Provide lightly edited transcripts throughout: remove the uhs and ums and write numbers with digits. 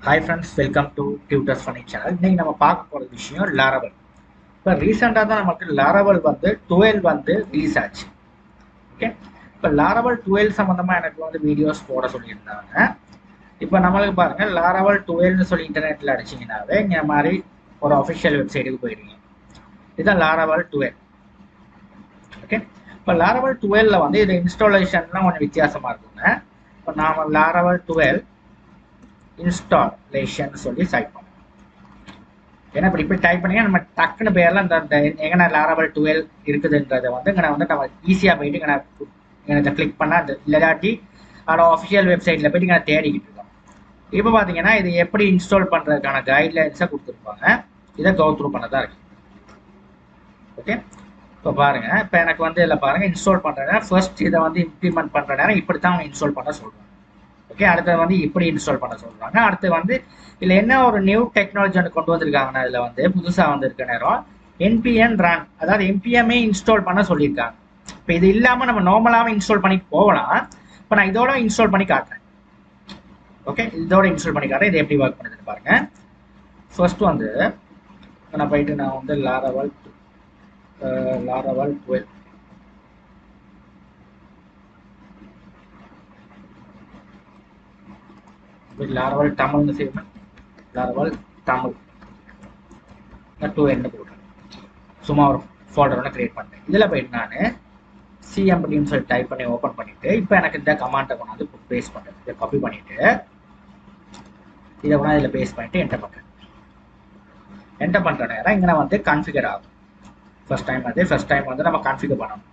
Hi friends, welcome to Tutors Funny Channel. இன்னைக்கு நம்ம பார்க்க போற விஷயம் Laravel. இப்போ ரீசெண்டாக தான் நமக்கு Laravel வந்து 12 வந்து ரிலீஸ் ஆச்சு. ஓகே, இப்போ Laravel 12 சம்மந்தமாக எனக்கு வந்து வீடியோஸ் போட சொல்லியிருந்தாங்க. இப்போ நம்மளுக்கு பாருங்க Laravel 12னு சொல்லி இன்டர்நெட்டில் அடிச்சிங்கனாவே இந்த மாதிரி ஒரு அஃபிஷியல் வெப்சைட்டுக்கு போயிடுவீங்க. இதுதான் Laravel 12. ஓகே, இப்போ Laravel 12ல வந்து இது இன்ஸ்டாலேஷன்லாம் கொஞ்சம் வித்தியாசமாக இருக்குங்க. இப்போ நாம Laravel 12 இன்ஸ்டாலேஷன் சொல்லி டைப் பண்ணுவோம். ஏன்னா இப்படி டைப் பண்ணி நம்ம டக்குன்னு பேர்ல இந்த எங்கன்னா Laravel 12 இருக்குதுன்றதை வந்து இங்கே வந்து நம்ம ஈஸியாக போயிட்டு இங்கே கிளிக் பண்ணால் அது இல்லாட்டி அதோட அஃபிஷியல் வெப்சைட்டில் போயிட்டு இங்கே தேடிக்கிட்டு இருக்கோம். இப்போ பார்த்தீங்கன்னா இது எப்படி இன்ஸ்டால் பண்ணுறதுக்கான கைட்லைன்ஸை கொடுத்துருப்பாங்க. இதை கோ த்ரூ பண்ண தான் இருக்கு. ஓகே, இப்போ பாருங்க, இப்போ எனக்கு வந்து இதில் பாருங்க இன்ஸ்டால் பண்ணுற ஃபர்ஸ்ட் இதை வந்து இம்ப்ளிமெண்ட் பண்ணுற நேரம் இப்படி தான் அவங்க இன்ஸ்டால் பண்ண சொல்கிறாங்க. ஓகே, அடுத்தது வந்து இப்படி இன்ஸ்டால் பண்ண சொல்கிறாங்க. அடுத்து வந்து இதில் என்ன ஒரு நியூ டெக்னாலஜி ஒன்று கொண்டு வந்திருக்காங்கன்னா இதில் வந்து புதுசாக வந்திருக்க நேரம் என்பிஎன் ரன், அதாவது என்பிஎம்ஏ இன்ஸ்டால் பண்ண சொல்லியிருக்காங்க. இப்போ இது இல்லாமல் நம்ம நார்மலாகவே இன்ஸ்டால் பண்ணிட்டு போகலாம். இப்போ நான் இதோட இன்ஸ்டால் பண்ணி காட்டுறேன். ஓகே, இதோட இன்ஸ்டால் பண்ணி காட்டுறேன். இது எப்படி ஒர்க் பண்ணுதுன்னு பாருங்க. ஃபர்ஸ்ட் வந்து நான் போயிட்டு நான் வந்து Laravel 12 Laravel தமிழ்னு செய்வேன். Laravel தமிழ் 2 என்ன போடுறேன். சும்மா ஒரு ஃபோல்டர் ஒன்று கிரியேட் பண்ணுறேன். இதில் போயிட்டு நான் சிஎம்படின்னு சொல்லி டைப் பண்ணி ஓப்பன் பண்ணிட்டு இப்போ எனக்கு இந்த கமாண்டை கொண்டாந்து பேஸ்ட் பண்ணுறேன். இதை காப்பி பண்ணிட்டு இதை கொண்டாந்து இதில் பேஸ்ட் பண்ணிட்டு என்டர் பண்ணுறேன். என்டர் பண்ணுற நேரம் இங்கே வந்து கான்ஃபிகர் ஆகும். ஃபர்ஸ்ட் டைம் வந்து நம்ம கான்ஃபிகர் பண்ணணும்.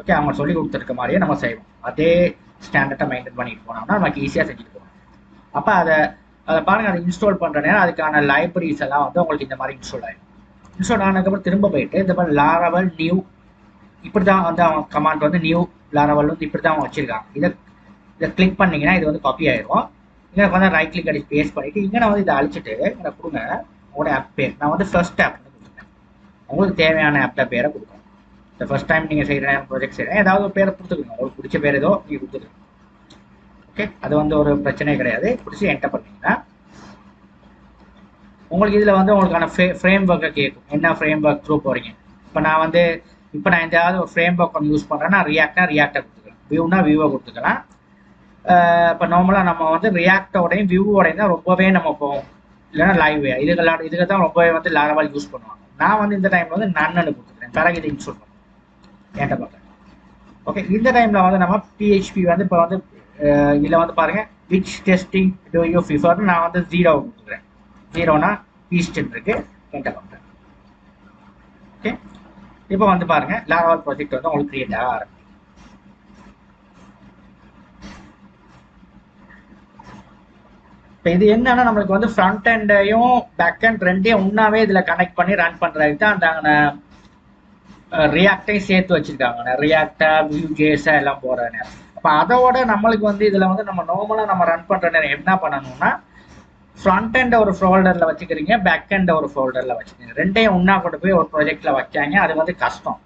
ஓகே, அவங்க சொல்லி கொடுத்துருக்க மாதிரியே நம்ம செய்வோம். அதே ஸ்டாண்டர்டை மெயின்டைன் பண்ணிட்டு போனோம்னா நமக்கு ஈஸியாக செஞ்சுட்டு போகணும். அப்போ அதை பாருங்கள், அதை இன்ஸ்டால் பண்ணுற நேரம் அதுக்கான லைப்ரரிஸ் எல்லாம் வந்து உங்களுக்கு இந்த மாதிரி இன்ஸ்டால் ஆகிடும். இன்ஸ்டால் ஆனதுக்கப்புறம் திரும்ப போயிட்டு இந்த மாதிரி Laravel நியூ இப்படி தான் வந்து அவங்க கமாண்ட் வந்து நியூ Laravel வந்து இப்படி தான் அவங்க வச்சுருக்காங்க. இதை கிளிக் பண்ணிங்கன்னா இது வந்து காப்பி ஆகிடும். இங்கே வந்து ரைட் கிளிக் அடிச்சு பேஸ்ட் பண்ணிவிட்டு இங்கே நான் வந்து இதை அழிச்சிட்டு இங்கே கொடுங்க உங்களோட ஆப் பேர். நான் வந்து ஃபர்ஸ்ட் ஆப் கொடுத்துருக்கேன். உங்களுக்கு தேவையான ஆப்ட பேரை கொடுக்கணும். இந்த ஃபர்ஸ்ட் டைம் நீங்கள் செய்கிற ப்ராஜெக்ட் செய்கிறேன் ஏதாவது ஒரு பேரை கொடுத்துக்கணும். உங்களுக்கு பிடிச்ச பேர் ஏதோ நீங்கள் கொடுத்துருக்கணும். ஓகே, அது வந்து ஒரு பிரச்சனை கிடையாது. பிடிச்சி என்டர் பண்ணீங்கன்னா உங்களுக்கு இதில் வந்து உங்களுக்கான ஃப்ரேம் ஒர்க்கை கேட்கும். என்ன ஃப்ரேம் ஒர்க் த்ரூ போகிறீங்க. இப்போ நான் எதாவது ஒரு ஃப்ரேம் ஒர்க் ஒன்று யூஸ் பண்ணுறேன்னா ரியாக்டை கொடுத்துக்கலாம். வியூனா வியூவை கொடுத்துக்கலாம். இப்போ நார்மலாக நம்ம வந்து ரியாக்டோடையும் வியூவோடையும் தான் ரொம்பவே நம்ம போவோம். இல்லைன்னா லைவ் இதுக்கு தான் ரொம்பவே வந்து Laravel யூஸ் பண்ணுவாங்க. நான் வந்து இந்த டைமில் வந்து நன்னு கொடுத்துக்கிறேன். பிறகு இதை இன்ஸ்டால் பண்ணுறேன். என்டர் பண்ணுறேன். ஓகே, இந்த டைமில் வந்து நம்ம PHP வந்து இப்போ வந்து இதில் வந்து பாருங்கள் which testing do you prefer. நான் வந்து 0 கொடுத்துக்கிறேன். 0னா ஈஸ்ட்னு இருக்கு. என்டர் பண்ணுறேன். ஓகே, இப்போ வந்து பாருங்க Laravel ப்ராஜெக்ட் வந்து உங்களுக்கு கிரியேட் ஆக ஆரம்பிக்கும். இப்போ இது என்னன்னா நம்மளுக்கு வந்து ஃப்ரண்ட் எண்டையும் பேக் எண்ட் ரெண்டையும் ஒன்றாவே இதில் கனெக்ட் பண்ணி ரன் பண்ணுறதுக்கு தான் அந்த ரியாக்டையும் சேர்த்து வச்சுருக்காங்க. ரியாக்டா வியூஜேஸா எல்லாம் போகிற நேரம். அப்போ அதோட நம்மளுக்கு வந்து இதில் வந்து நம்ம நார்மலாக நம்ம ரன் பண்ணுற நேரம் என்ன பண்ணணும்னா ஃப்ரண்ட் எண்டை ஒரு ஃபோல்டரில் வச்சுக்கிறீங்க, பேக் எண்டை ஒரு ஃபோல்டரில் வச்சுக்கிறீங்க. ரெண்டையும் ஒன்றா கொண்டு போய் ஒரு ப்ராஜெக்டில் வச்சாங்க. அது வந்து கஷ்டம்,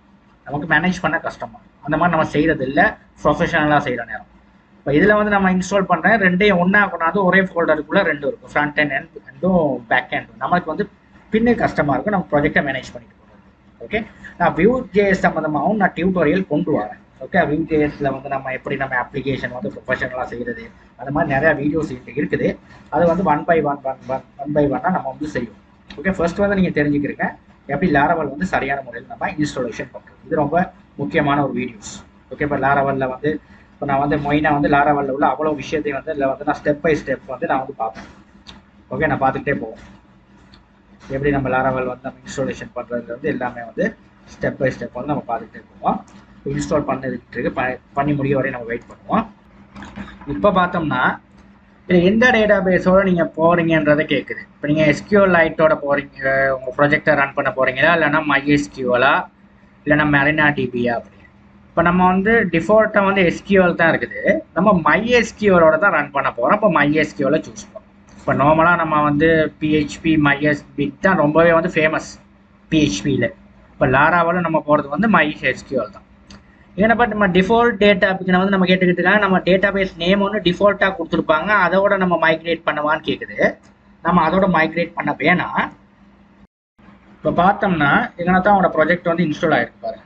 நமக்கு மேனேஜ் பண்ண கஷ்டமா. அந்த மாதிரி நம்ம செய்கிறது இல்லை ப்ரொஃபஷனலாக செய்கிற நேரம். இப்போ இதில் வந்து நம்ம இன்ஸ்டால் பண்ணுறேன் ரெண்டையும் ஒன்றா கொண்டாந்து ஒரே ஃபோல்டருக்குள்ளே ரெண்டும் இருக்கும். ஃப்ரண்ட் எண்டும் பேக் எண்டும். நம்மளுக்கு வந்து பின்னு கஷ்டமாக இருக்கும் நம்ம ப்ராஜெக்டை மேனேஜ் பண்ணிட்டு போகிறது. ஓகே, நான் Vue.js சம்மந்தமாகவும் நான் டியூட்டோரியல் கொண்டு வரேன். ஓகே, Vue.jsல வந்து நம்ம எப்படி நம்ம அப்ளிகேஷன் வந்து ப்ரொஃபஷனலாக செய்கிறது அந்த மாதிரி நிறையா வீடியோஸ் இருக்குது. அது வந்து ஒன் பை ஒன்னாக நம்ம வந்து செய்வோம். ஓகே, ஃபர்ஸ்ட் வந்து நீங்கள் தெரிஞ்சுக்கிறீங்க எப்படி Laravel வந்து சரியான முறையில் நம்ம இன்ஸ்டாலேஷன் பண்ணுறது. இது ரொம்ப முக்கியமான ஒரு வீடியோஸ். ஓகே, இப்போ Laravelல வந்து இப்போ நான் வந்து மெயினாக வந்து Laravelல உள்ள அவ்வளோ விஷயத்தையும் வந்து இதில் வந்து நான் ஸ்டெப் பை ஸ்டெப் வந்து நான் வந்து பார்ப்பேன். ஓகே, நான் பார்த்துக்கிட்டே போவோம் எப்படி நம்ம Laravel வந்து நம்ம இன்ஸ்டாலேஷன் பண்ணுறதுல வந்து எல்லாமே வந்து ஸ்டெப் பை ஸ்டெப் வந்து நம்ம பார்த்துக்கிட்டே போவோம். இன்ஸ்டால் பண்ணதுக்கு பண்ணி முடிய வரையும் நம்ம வெயிட் பண்ணுவோம். இப்போ பார்த்தோம்னா இது எந்த டேட்டா பேஸோட நீங்கள் போகிறீங்கன்றதை கேட்குது. இப்போ நீங்கள் SQLite போகிறீங்க, உங்கள் ப்ராஜெக்டை ரன் பண்ண போகிறீங்களா, இல்லைன்னா MySQL இல்லைன்னா MariaDB அப்படி. இப்போ நம்ம வந்து டிஃபால்ட்டாக வந்து SQL தான் இருக்குது. நம்ம MySQL தான் ரன் பண்ண போகிறோம். இப்போ MySQL சூஸ் பண்ணுறோம். இப்போ நார்மலாக நம்ம வந்து PHP MySQL தான் ரொம்பவே வந்து ஃபேமஸ் PHPயில். இப்போ Laravel நம்ம போகிறது வந்து MySQL தான். ஏன்னா நம்ம டிஃபால்ட் டேட்டா வந்து நம்ம கேட்டுக்கிட்டு இருக்காங்க, நம்ம டேட்டா பேஸ் நேம் ஒன்று டிஃபால்ட்டாக கொடுத்துருப்பாங்க, அதோட நம்ம மைக்ரேட் பண்ணவான்னு கேட்குது. நம்ம அதோட மைக்ரேட் பண்ண வேணாம். இப்போ பார்த்தோம்னா எங்கன்னா தான் அவனோட ப்ராஜெக்ட் வந்து இன்ஸ்டால் ஆகிருக்கு பாருங்க.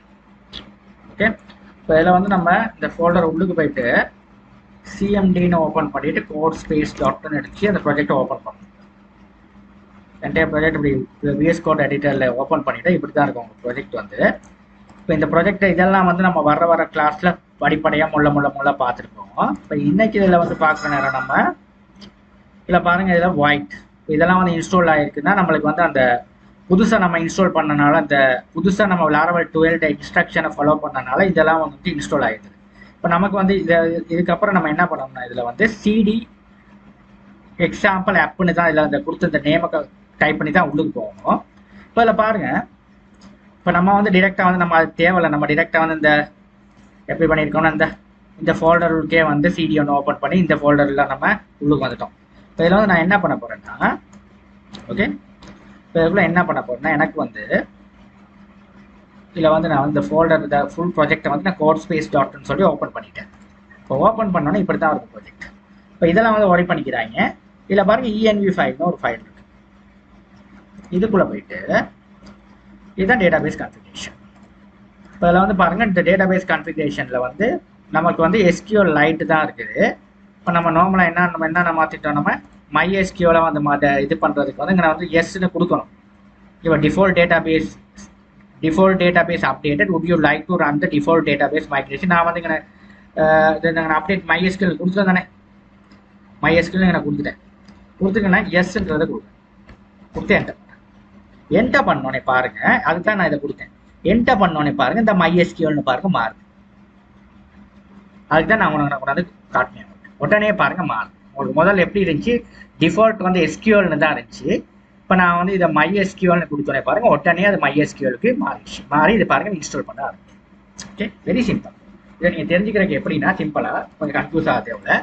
ஓகே, இப்போ இதில் வந்து நம்ம இந்த ஃபோல்டர் உள்ளுக்கு போயிட்டு சிஎம்டின்னு ஓப்பன் பண்ணிட்டு கோட் ஸ்பேஸ் டாட்னு எடுத்து அந்த ப்ராஜெக்டை ஓப்பன் பண்ணணும். என்டையர் ப்ராஜெக்ட் இப்படி விஎஸ் கோட் எடிட்டரில் ஓப்பன் பண்ணிவிட்டு இப்படி தான் இருக்கும் உங்கள் ப்ராஜெக்ட் வந்து. இப்போ இந்த ப்ராஜெக்டை இதெல்லாம் வந்து நம்ம வர கிளாஸில் படிப்படியாக முள்ள பார்த்துட்டு போவோம். இப்போ இன்னைக்கு இதில் வந்து பார்க்குற நேரம் நம்ம இதில் பாருங்கள், இதில் ஒயிட் இதெல்லாம் வந்து இன்ஸ்டால் ஆகிருக்குன்னா நம்மளுக்கு வந்து அந்த புதுசாக நம்ம இன்ஸ்டால் பண்ணனால, அந்த புதுசாக நம்ம Laravel 12 இன்ஸ்ட்ரக்ஷனை ஃபாலோ பண்ணனால இதெல்லாம் வந்து இன்ஸ்டால் ஆகிடுது. இப்போ நமக்கு வந்து இதுக்கப்புறம் நம்ம என்ன பண்ணோம்னா இதில் வந்து சிடி எக்ஸாம்பிள் ஆப்னு தான் இதில் அந்த கொடுத்த இந்த நேமை டைப் பண்ணி தான் உள்ளுக்கு போகணும். இப்போ இதில் பாருங்கள், இப்போ நம்ம வந்து டிரெக்டாக வந்து நம்ம அது தேவையில்லை, நம்ம டிரெக்டாக வந்து இந்த எப்படி பண்ணியிருக்கோம்னா இந்த ஃபோல்டருக்கே வந்து சிடி ஒன்று ஓப்பன் பண்ணி இந்த ஃபோல்டரில் நம்ம உள்ளுக்கு வந்துட்டோம். இப்போ இதில் வந்து நான் என்ன பண்ண போகிறேன்னா, ஓகே, இப்போ இதுக்குள்ள என்ன பண்ண போகிறேன்னா எனக்கு வந்து இதில் வந்து நான் வந்து இந்த ஃபோல்டர் இந்த ஃபுல் ப்ராஜெக்டை வந்து நான் கோட் ஸ்பேஸ் டாட்னு சொல்லி ஓப்பன் பண்ணிட்டேன். இப்போ ஓப்பன் பண்ணோன்னே இப்படி தான் இருக்கும் ப்ராஜெக்ட். இப்போ இதெல்லாம் வந்து ஒரி பண்ணிக்கிறாங்க. இதில் பாருங்கள் ENV ஃபைல்னு ஒரு ஃபைல் இருக்குது. இதுக்குள்ளே போயிட்டு இதுதான் டேட்டாபேஸ் கான்ஃபிகரேஷன். இப்போ இதில் வந்து பாருங்கள், இந்த டேட்டாபேஸ் கான்ஃபிகரேஷனில் வந்து நமக்கு வந்து SQLite தான் இருக்குது. இப்போ நம்ம நார்மலாக என்ன மாற்றிட்டோம், நம்ம MySQL வந்து இது பண்ணுறதுக்கு வந்து இங்கே வந்து எஸ்ன்னு கொடுக்கணும். இப்போ default database updated, would you like to run the default database migration. நான் வந்து இங்கே அப்டேட் MySQL கொடுத்துட்டேன் தானே, MySQL நான் கொடுத்துட்டேன்னா எஸ்ன்றதை கொடுத்து என்டர் பண்ணோன்னே பாருங்க, அதுதான் நான் இதை கொடுத்தேன். என்டர் பண்ணோன்னே பாருங்க, இந்த MySQLனு பாருங்க மாறுது. அதுக்கு தான் நான் உனக்கு வந்து காட்டினேன். உடனே பாருங்க மாறுது. உங்களுக்கு முதல்ல எப்படி இருந்துச்சு, டிஃபால்ட் வந்து SQLனு தான் இருந்துச்சு. இப்போ நான் வந்து இதை MySQLனு கொடுத்தோன்னே பாருங்க, உடனே அது MySQLக்கு மாறி இது பாருங்க இன்ஸ்டால் பண்ண ஆரம்பிச்சு. Okay, very simple. இதை நீங்கள் தெரிஞ்சுக்கிறதுக்கு எப்படின்னா சிம்பிளாக, கொஞ்சம் கன்ஃபியூஸ் ஆகுது. எவ்வளோ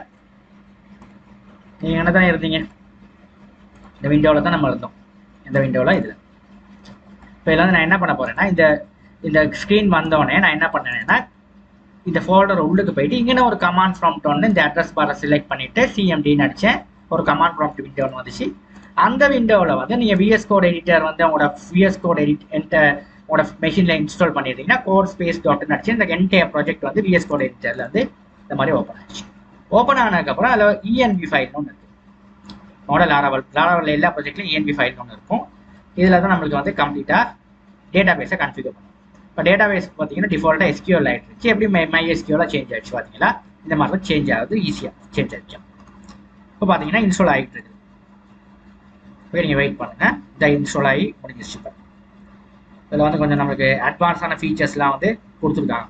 நீங்கள் என்ன தானே இருந்தீங்க, இந்த விண்டோவில் தான் நம்ம இருந்தோம், இந்த விண்டோவில் இதில். இப்போ இதில் வந்து நான் என்ன பண்ண போகிறேன்னா இந்த ஸ்க்ரீன் வந்தோடனே நான் என்ன பண்ணேன்னா இந்த ஃபோல்டர் உள்ளுக்கு போயிட்டு இங்கே ஒரு கமாண்ட் ப்ராம்ப்ட் ஒன்று இந்த அட்ரஸ் பாரை செலக்ட் பண்ணிவிட்டு சிஎம்டின்னு அடித்தேன். ஒரு கமாண்ட் ப்ராம்ப்ட் விண்டோ ஒன்று வந்துச்சு. அந்த விண்டோவில் வந்து நீங்கள் விஎஸ் கோட் எடிட்டர் வந்து உங்களோட விஎஸ் கோட் உங்களோட மெஷினில் இன்ஸ்டால் பண்ணியிருந்தீங்கன்னா கோட் ஸ்பேஸ் டாட்னு அடிச்சு இந்த என்டையர் ப்ராஜெக்ட் வந்து விஎஸ் கோட் எடிட்டரில் வந்து இந்த மாதிரி ஓப்பன் ஆச்சு. ஓப்பன் ஆனதுக்கப்புறம் அதில் ENV ஃபைல்னு ஒன்று இருக்குது. உங்களோட Laravel எல்லா ப்ராஜெக்ட்லையும் ENV ஃபைல்னு ஒன்று இருக்கும். இதில் தான் நம்மளுக்கு வந்து கம்ப்ளீட்டாக டேட்டாபேஸை கன்ஃபிகர் பண்ணும். இப்போ டேட்டாபேஸ் பார்த்தீங்கன்னா டிஃபால்ட்டாக SQL ஆகிடுச்சு. எப்படி MySQL சேஞ்ச் ஆகிடுச்சு பார்த்தீங்களா, இந்த மாதிரி தான் சேஞ்ச் ஆகுது, ஈஸியாக சேஞ்ச் ஆகிடுச்சு. இப்போ பார்த்தீங்கன்னா இன்ஸ்டால் ஆகிட்டு இருக்குது. இப்போ நீங்கள் வெயிட் பண்ணுங்கள், இந்த இன்ஸ்டால் ஆகி முடிஞ்சிருச்சு. இப்போ இதில் வந்து கொஞ்சம் நம்மளுக்கு அட்வான்ஸான ஃபீச்சர்ஸ்லாம் வந்து கொடுத்துருக்காங்க.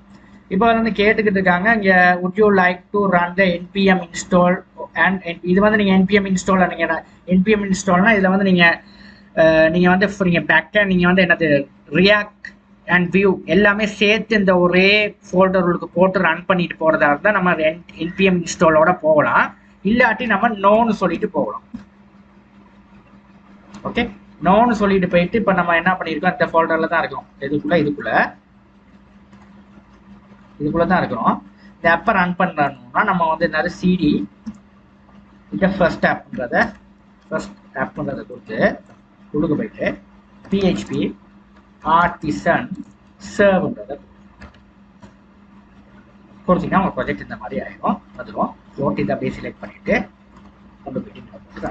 இப்போ வந்து கேட்டுக்கிட்டு இருக்காங்க, இங்கே would you like to run the npm install and இது வந்து நீங்கள் npm install நீங்கள் npm installனா இதில் வந்து நீங்கள் வந்து நீங்கள் பேக்கெண்ட் நீங்கள் வந்து என்னது ரியாக்ட் அண்ட் வியூ எல்லாமே சேர்த்து இந்த ஒரே ஃபோல்டருக்கு போட்டு ரன் பண்ணிட்டு போகிறதா இருந்தால் நம்ம npm இன்ஸ்டாலோட போகலாம். இல்லாட்டி நம்ம நோன்னு சொல்லிட்டு போகலாம். ஓகே, நோன்னு சொல்லிட்டு போயிட்டு இப்போ நம்ம என்ன பண்ணியிருக்கோம், இந்த ஃபோல்டரில் தான் இருக்கோம். இதுக்குள்ளே தான் இருக்கிறோம். இந்த ஆப்பை ரன் பண்ணுறோம்னா நம்ம வந்து என்னது சிடி இந்த ஃபர்ஸ்ட் ஆப்ன்றதை கொடுத்து உள்ளுக்கு போயிட்டு PHP ஆர்டிசன் சர்வ்ன்றதை கொடுத்தீங்கன்னா உங்கள் ப்ராஜெக்ட் இந்த மாதிரி ஆகிடும், வந்துடும். ஓட்டி இதை அப்படியே செலக்ட் பண்ணிவிட்டு கொண்டு போயிட்டு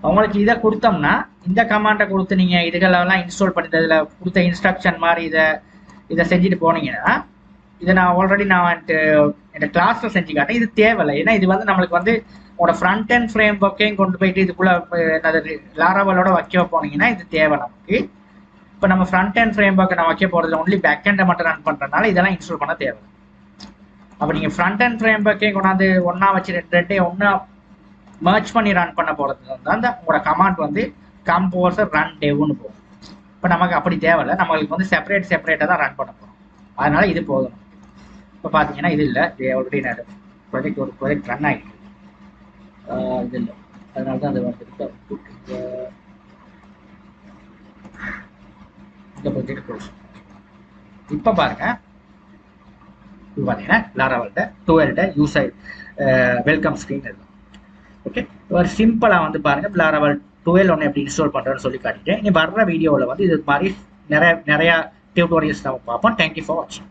அவங்களுக்கு இதை கொடுத்தோம்னா இந்த கமாண்டை கொடுத்து நீங்கள் இதுகளெல்லாம் இன்ஸ்டால் பண்ணி இதில் கொடுத்த இன்ஸ்ட்ரக்ஷன் மாதிரி இதை செஞ்சுட்டு போனீங்கன்னா, இதை நான் ஆல்ரெடி என் கிளாஸில் செஞ்சு காட்டேன். இது தேவையில்லை, ஏன்னா இது வந்து நம்மளுக்கு வந்து உங்களோட ஃப்ரண்ட் அண்ட் ஃப்ரேம் ஒர்க்கையும் கொண்டு போயிட்டு இதுக்குள்ளே என்னது லாராவலோட வைக்க போனீங்கன்னா இது தேவை நமக்கு. இப்போ நம்ம ஃப்ரண்ட் அண்ட் ஃப்ரேம் ஒர்க்கை நான் வைக்க போகிறதுல ஒன்லி பேக் ஹேண்டை மட்டும் ரன் பண்ணுறதுனால இதெல்லாம் இன்ஸ்டால் பண்ண தேவை. அப்போ நீங்கள் ஃப்ரண்ட் அண்ட் ஃப்ரேம் ஒர்க்கையும் கொண்டாந்து ஒன்றா வச்சு ரெண்டையும் ஒன்றா மர்ச் பண்ணி ரன் பண்ண போகிறது தான் அந்த உங்களோட கமாண்ட் வந்து கம்போசர் ரன் டெவ்னு போகும். இப்போ நமக்கு அப்படி தேவையில்லை, நம்மளுக்கு வந்து செப்பரேட்டாக தான் ரன் பண்ண போகிறோம். அதனால இது போதும். இப்போ பார்த்தீங்கன்னா இது இல்லை, இது ஆல்ரெடி நான் ஒரு ப்ராஜெக்ட் ரன் ஆகிட்டு இது இல்லை, அதனால தான் அது வந்து இந்த ப்ராஜெக்ட் க்ளோஸ். இப்போ பாருங்க, இப்போ பார்த்தீங்கன்னா லாராவல்ட 12 யூசர் வெல்கம் ஸ்க்ரீன் இருக்கும். ஓகே, ஒரு சிம்பிளாக வந்து பாருங்கள் லாராவல் 12 ஒன்று எப்படி இன்ஸ்டால் பண்ணுறேன்னு சொல்லி காட்டிட்டேன். இனி வர்ற வீடியோவில் வந்து இது மாதிரி நிறையா டியூட்டோரியல்ஸ் நம்ம பார்ப்போம். தேங்க்யூ ஃபார் வாட்சிங்.